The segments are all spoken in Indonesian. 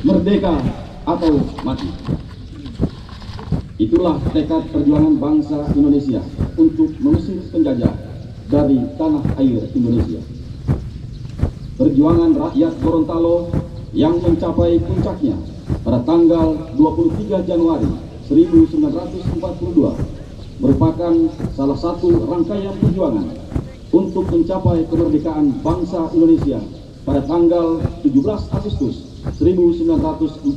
merdeka atau mati. Itulah tekad perjuangan bangsa Indonesia untuk mengusir penjajah dari tanah air Indonesia. Perjuangan rakyat Gorontalo yang mencapai puncaknya pada tanggal 23 Januari 1942 merupakan salah satu rangkaian perjuangan untuk mencapai kemerdekaan bangsa Indonesia pada tanggal 17 Agustus 1945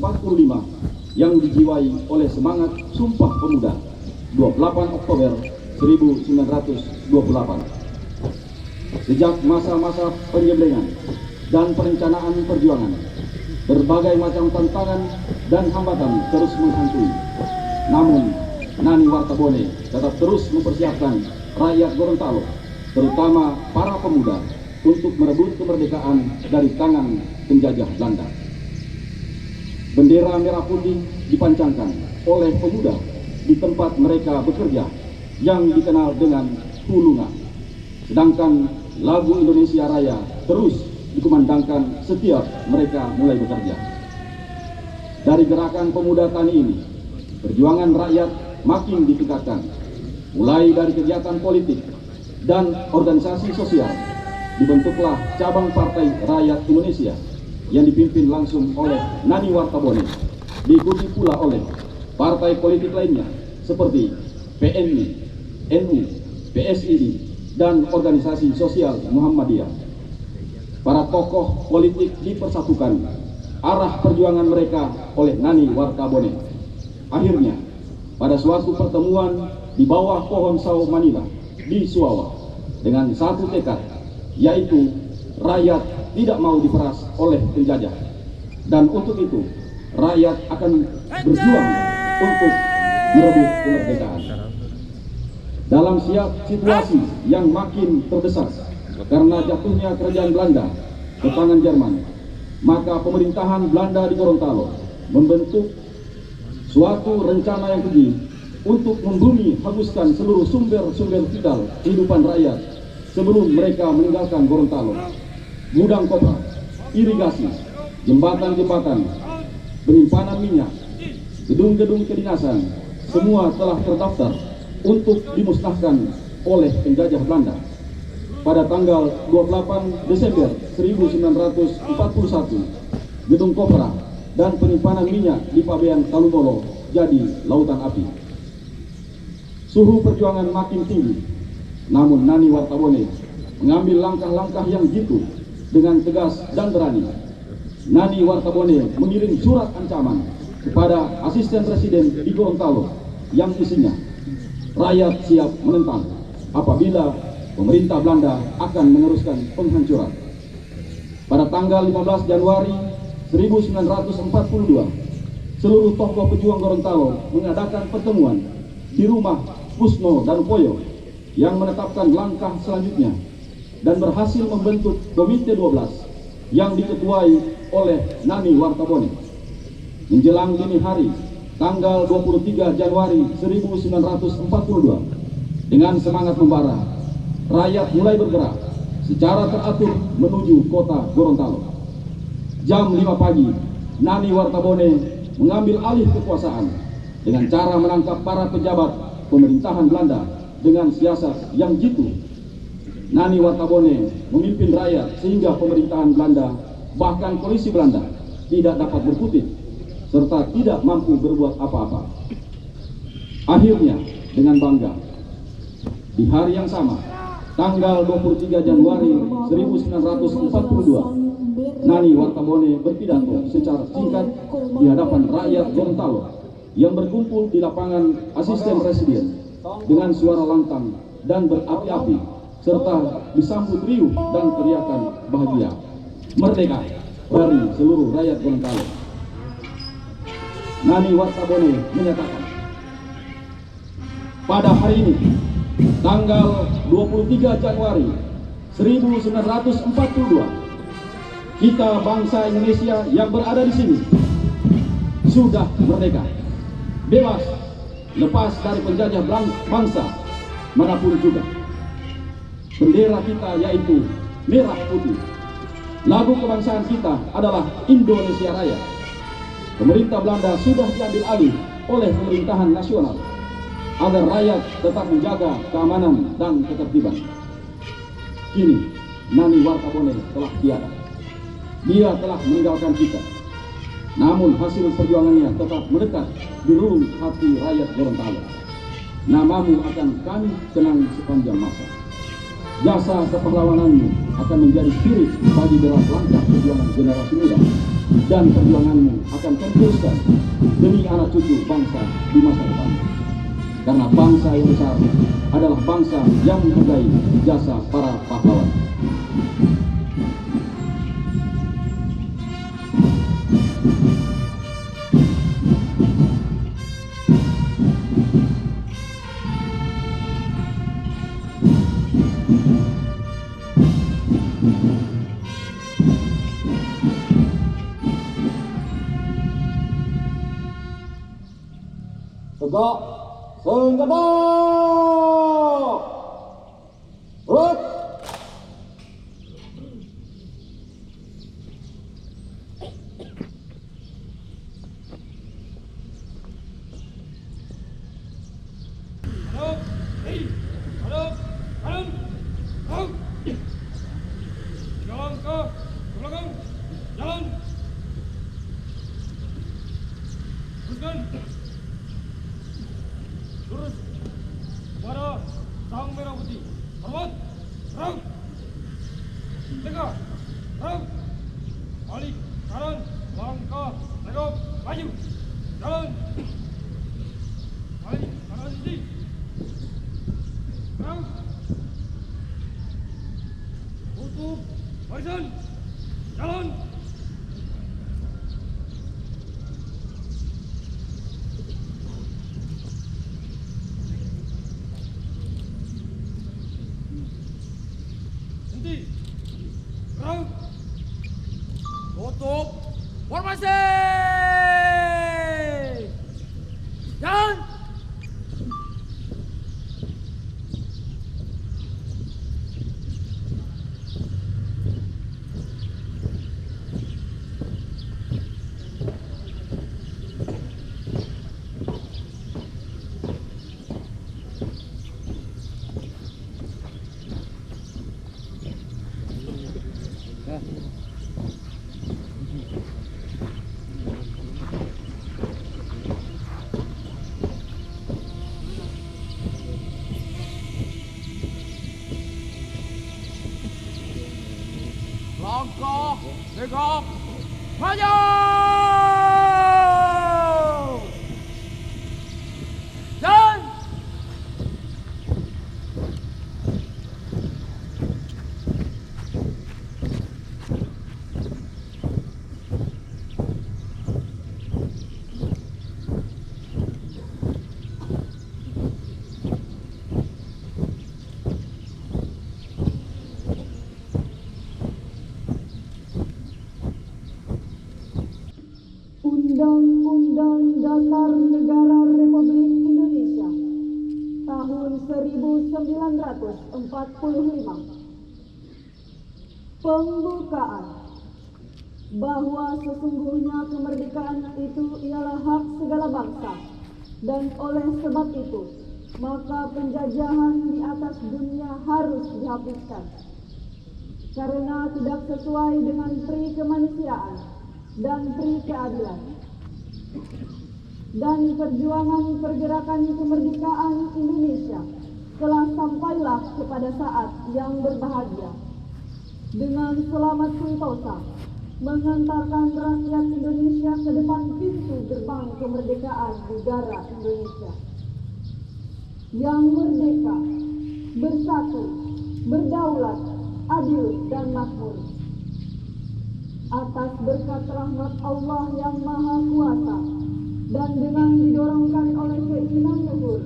yang dijiwai oleh semangat Sumpah Pemuda 28 Oktober 1928. Sejak masa-masa penyembelihan dan perencanaan perjuangan, berbagai macam tantangan dan hambatan terus menghantui. Namun, Nani Wartabone tetap terus mempersiapkan rakyat Gorontalo, terutama para pemuda, untuk merebut kemerdekaan dari tangan penjajah Belanda. Bendera merah putih dipancangkan oleh pemuda di tempat mereka bekerja yang dikenal dengan Hulunga. Sedangkan lagu Indonesia Raya terus dikumandangkan setiap mereka mulai bekerja. Dari gerakan pemuda tani ini, perjuangan rakyat makin ditingkatkan, mulai dari kegiatan politik dan organisasi sosial. Dibentuklah cabang Partai Rakyat Indonesia yang dipimpin langsung oleh Nani Wartabone, diikuti pula oleh partai politik lainnya seperti PNI, NU, PSID, dan organisasi sosial Muhammadiyah. Para tokoh politik dipersatukan arah perjuangan mereka oleh Nani Wartabone. Akhirnya, pada suatu pertemuan di bawah pohon sawo Manila di Suawa dengan satu tekad, yaitu rakyat tidak mau diperas oleh penjajah, dan untuk itu rakyat akan berjuang untuk merebut kemerdekaan. Dalam situasi yang makin terdesak karena jatuhnya kerajaan Belanda ke tangan Jerman, maka pemerintahan Belanda di Gorontalo membentuk suatu rencana yang keji untuk membumi hanguskan seluruh sumber-sumber vital kehidupan rakyat sebelum mereka meninggalkan Gorontalo. Gudang kopra, irigasi, jembatan-jembatan, penyimpanan minyak, gedung-gedung kedinasan, semua telah terdaftar untuk dimusnahkan oleh penjajah Belanda. Pada tanggal 28 Desember 1941, gedung kopra dan penyimpanan minyak di Pabean Talumolo jadi lautan api. Suhu perjuangan makin tinggi, namun Nani Wartabone mengambil langkah-langkah yang jitu dengan tegas dan berani. Nani Wartabone mengirim surat ancaman kepada asisten presiden di Gorontalo yang isinya, rakyat siap menentang apabila pemerintah Belanda akan meneruskan penghancuran. Pada tanggal 15 Januari 1942, seluruh tokoh pejuang Gorontalo mengadakan pertemuan di rumah Kusno dan Poyo yang menetapkan langkah selanjutnya dan berhasil membentuk Komite 12 yang diketuai oleh Nani Wartabone. Menjelang dini hari tanggal 23 Januari 1942, dengan semangat membara, rakyat mulai bergerak secara teratur menuju kota Gorontalo. Jam 5 pagi, Nani Wartabone mengambil alih kekuasaan dengan cara menangkap para pejabat pemerintahan Belanda dengan siasat yang jitu. Nani Wartabone memimpin rakyat sehingga pemerintahan Belanda, bahkan polisi Belanda, tidak dapat berkutik serta tidak mampu berbuat apa-apa. Akhirnya, dengan bangga, di hari yang sama, tanggal 23 Januari 1942, Nani Wartabone berpidato secara singkat di hadapan rakyat Gorontalo yang berkumpul di lapangan asisten presiden dengan suara lantang dan berapi-api serta disambut riuh dan teriakan bahagia, merdeka, dari seluruh rakyat Gorontalo. Nani Wartabone menyatakan, pada hari ini, tanggal 23 Januari 1942, kita bangsa Indonesia yang berada di sini sudah merdeka, bebas, lepas dari penjajah bangsa manapun juga. Bendera kita yaitu merah putih. Lagu kebangsaan kita adalah Indonesia Raya. Pemerintah Belanda sudah diambil alih oleh pemerintahan nasional agar rakyat tetap menjaga keamanan dan ketertiban. Kini Nani Wartabone telah tiada. Dia telah meninggalkan kita. Namun hasil perjuangannya tetap melekat di relung hati rakyat Gorontalo. Namamu akan kami kenang sepanjang masa. Jasa kepahlawananmu akan menjadi spirit bagi deras langkah perjuangan generasi muda, dan perjuanganmu akan teruskan demi anak cucu bangsa di masa depan. Karena bangsa yang besar adalah bangsa yang menghargai jasa para pahlawan. Tegak senjata! Rut! Jalan ke belakang, jalan. Teruskan. Lurus pada sang merah putih. Hormat, serang. Tegak, serang. Balik kanan, langkah, tegak, maju. Jalan. Balik kanan sini. Serang. Tutup barisan. Jalan. Henti. Serang. Tutup formasi. Jalan. Langkah, tegak, maju! Jalan! Undang-Undang Dasar Negara Republik Indonesia tahun 1945. Pembukaan. Bahwa sesungguhnya kemerdekaan itu ialah hak segala bangsa, dan oleh sebab itu maka penjajahan di atas dunia harus dihapuskan karena tidak sesuai dengan pri kemanusiaan dan pri keadilan. Dan perjuangan pergerakan kemerdekaan Indonesia telah sampailah kepada saat yang berbahagia dengan selamat sentosa mengantarkan rakyat Indonesia ke depan pintu gerbang kemerdekaan negara Indonesia yang merdeka, bersatu, berdaulat, adil dan makmur. Atas berkat rahmat Allah yang Maha Kuasa dan dengan didorongkan oleh keinginan luhur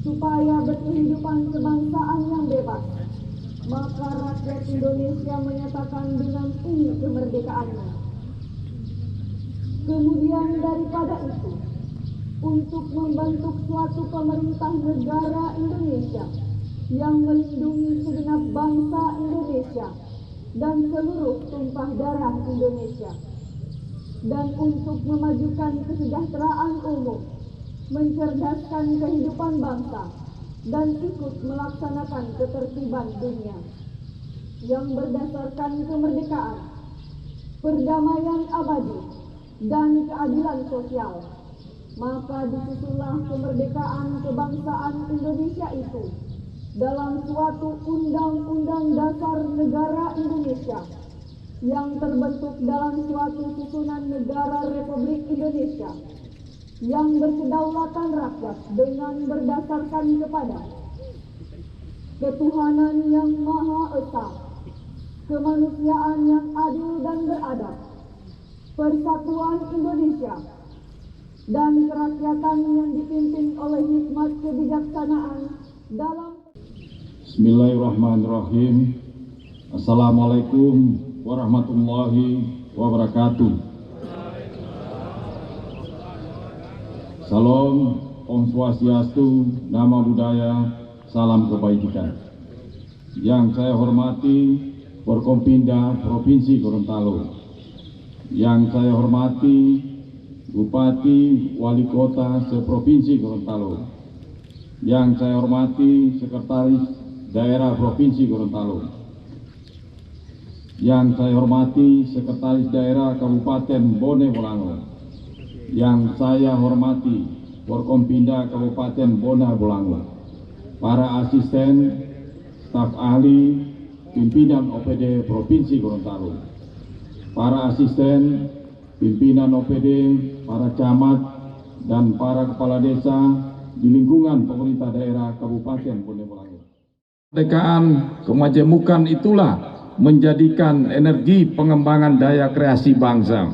supaya berkehidupan kebangsaan yang bebas, maka rakyat Indonesia menyatakan dengan ini kemerdekaannya. Kemudian daripada itu, untuk membentuk suatu pemerintah negara Indonesia yang melindungi segenap bangsa Indonesia dan seluruh tumpah darah Indonesia. dan untuk memajukan kesejahteraan umum, mencerdaskan kehidupan bangsa, dan ikut melaksanakan ketertiban dunia yang berdasarkan kemerdekaan, perdamaian abadi, dan keadilan sosial. Maka disusunlah kemerdekaan kebangsaan Indonesia itu dalam suatu Undang-Undang Dasar Negara Indonesia yang terbentuk dalam suatu susunan negara Republik Indonesia yang berkedaulatan rakyat dengan berdasarkan kepada ketuhanan yang Maha Esa, kemanusiaan yang adil dan beradab, persatuan Indonesia, dan kerakyatan yang dipimpin oleh hikmat kebijaksanaan dalam. Bismillahirrahmanirrahim. Assalamualaikum warahmatullahi wabarakatuh. Salam, Om Swastiastu, Nama Budaya, Salam Kebajikan. Yang saya hormati Forkompinda Provinsi Gorontalo. Yang saya hormati Bupati Wali Kota Seprovinsi Gorontalo. Yang saya hormati Sekretaris Daerah Provinsi Gorontalo. Yang saya hormati Sekretaris Daerah Kabupaten Bone Bolango. Yang saya hormati Forkompinda Kabupaten Bone Bolango. Para asisten, staf ahli, pimpinan OPD Provinsi Gorontalo. Para asisten, pimpinan OPD, para camat, dan para kepala desa di lingkungan pemerintah daerah Kabupaten Bone Bolango. Kemerdekaan kemajemukan itulah menjadikan energi pengembangan daya kreasi bangsa.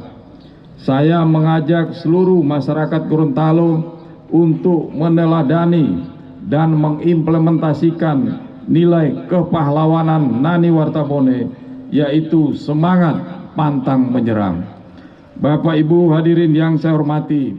Saya mengajak seluruh masyarakat Gorontalo untuk meneladani dan mengimplementasikan nilai kepahlawanan Nani Wartabone, yaitu semangat pantang menyerang. Bapak Ibu hadirin yang saya hormati,